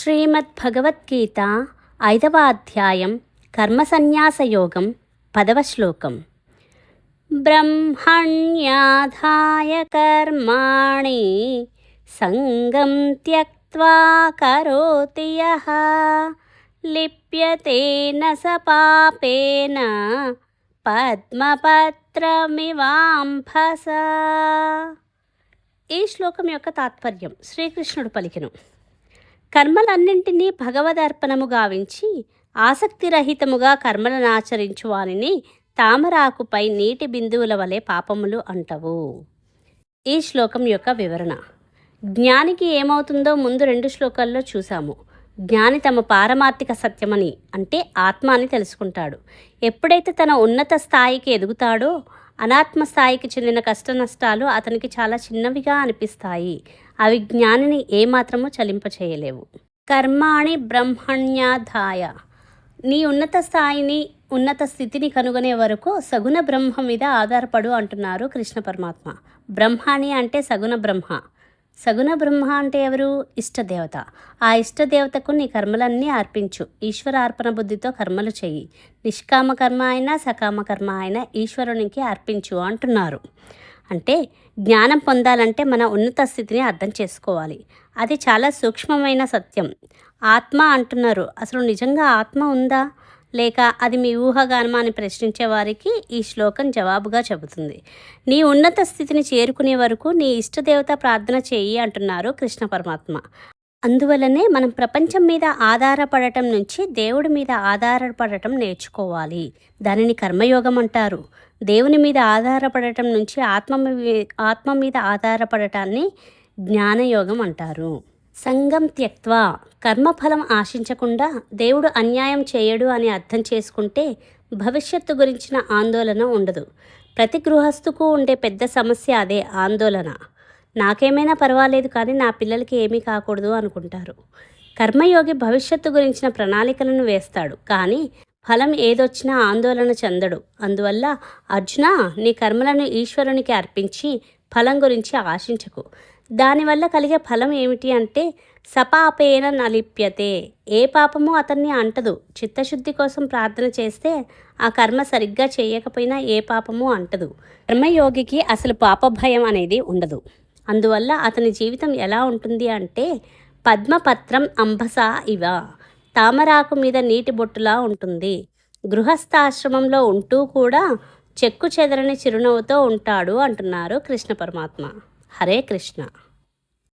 శ్రీమద్భగవద్గీత 5వ అధ్యాయం కర్మసన్యాసయోగం 10వ శ్లోకం. బ్రహ్మణ్యాధాయ కర్మాణి సంగం త్యక్త్వా కరోతి యః లిప్యతే న స పాపేన పద్మపత్రమివాంభస. ఈ శ్లోకం యొక్క తాత్పర్యం శ్రీకృష్ణుడు పలికెను: కర్మలన్నింటినీ భగవదర్పణము గావించి ఆసక్తిరహితముగా కర్మలనాచరించు వానిని తామరాకుపై నీటి బిందువుల వలె పాపములు అంటవు. ఈ శ్లోకం యొక్క వివరణ. జ్ఞానికి ఏమవుతుందో ముందు 2 శ్లోకాల్లో చూసాము. జ్ఞాని తమ పారమార్థిక సత్యమని, అంటే ఆత్మ అని తెలుసుకుంటాడు. ఎప్పుడైతే తన ఉన్నత స్థాయికి ఎదుగుతాడో అనాత్మ స్థాయికి చెందిన కష్టనష్టాలు అతనికి చాలా చిన్నవిగా అనిపిస్తాయి. అవి జ్ఞానిని ఏమాత్రము చలింపచేయలేవు. కర్మాణి బ్రహ్మణ్యాధాయ. నీ ఉన్నత స్థాయిని, ఉన్నత స్థితిని కనుగొనే వరకు సగుణ బ్రహ్మ మీద ఆధారపడు అంటున్నారు కృష్ణ పరమాత్మ. బ్రహ్మాణి అంటే సగుణ బ్రహ్మ. సగుణ బ్రహ్మ అంటే ఎవరు? ఇష్టదేవత. ఆ ఇష్టదేవతకు నీ కర్మలన్నీ అర్పించు. ఈశ్వరార్పణ బుద్ధితో కర్మలు చెయ్యి. నిష్కామ కర్మ అయినా సకామ కర్మ అయినా ఈశ్వరునికి అర్పించు అంటున్నారు. అంటే జ్ఞానం పొందాలంటే మన ఉన్నత స్థితిని అర్థం చేసుకోవాలి. అది చాలా సూక్ష్మమైన సత్యం. ఆత్మ అంటున్నారు. అసలు నిజంగా ఆత్మ ఉందా లేక అది మీ ఊహాగానమా అని ప్రశ్నించే వారికి ఈ శ్లోకం జవాబుగా చెబుతుంది. నీ ఉన్నత స్థితిని చేరుకునే వరకు నీ ఇష్టదేవత ప్రార్థన చేయి అంటున్నారు కృష్ణ పరమాత్మ. అందువల్లనే మనం ప్రపంచం మీద ఆధారపడటం నుంచి దేవుడి మీద ఆధారపడటం నేర్చుకోవాలి. దానిని కర్మయోగం అంటారు. దేవుని మీద ఆధారపడటం నుంచి ఆత్మ మీద ఆధారపడటాన్ని జ్ఞానయోగం అంటారు. సంగం త్యక్త్వా. కర్మఫలం ఆశించకుండా దేవుడు అన్యాయం చేయడు అని అర్థం చేసుకుంటే భవిష్యత్తు గురించిన ఆందోళన ఉండదు. ప్రతి గృహస్థుకు ఉండే పెద్ద సమస్య అదే, ఆందోళన. నాకేమైనా పర్వాలేదు కానీ నా పిల్లలకి ఏమీ కాకూడదు అనుకుంటారు. కర్మయోగి భవిష్యత్తు గురించిన ప్రణాళికలను వేస్తాడు, కానీ ఫలం ఏదొచ్చినా ఆందోళన చెందడు. అందువల్ల అర్జున, నీ కర్మలను ఈశ్వరునికి అర్పించి ఫలం గురించి ఆశించకు. దానివల్ల కలిగే ఫలం ఏమిటి అంటే సపాపేన నలిప్యతే. ఏ పాపము అతన్ని అంటదు. చిత్తశుద్ధి కోసం ప్రార్థన చేస్తే ఆ కర్మ సరిగ్గా చేయకపోయినా ఏ పాపము అంటదు. కర్మయోగికి అసలు పాపభయం అనేది ఉండదు. అందువల్ల అతని జీవితం ఎలా ఉంటుంది అంటే పద్మపత్రం అంబస ఇవ. తామరాకు మీద నీటి బొట్టులా ఉంటుంది. గృహస్థాశ్రమంలో ఉంటూ కూడా చెక్కు చెదరని చిరునవ్వుతో ఉంటాడు అంటున్నారు కృష్ణ పరమాత్మ. హరే కృష్ణ.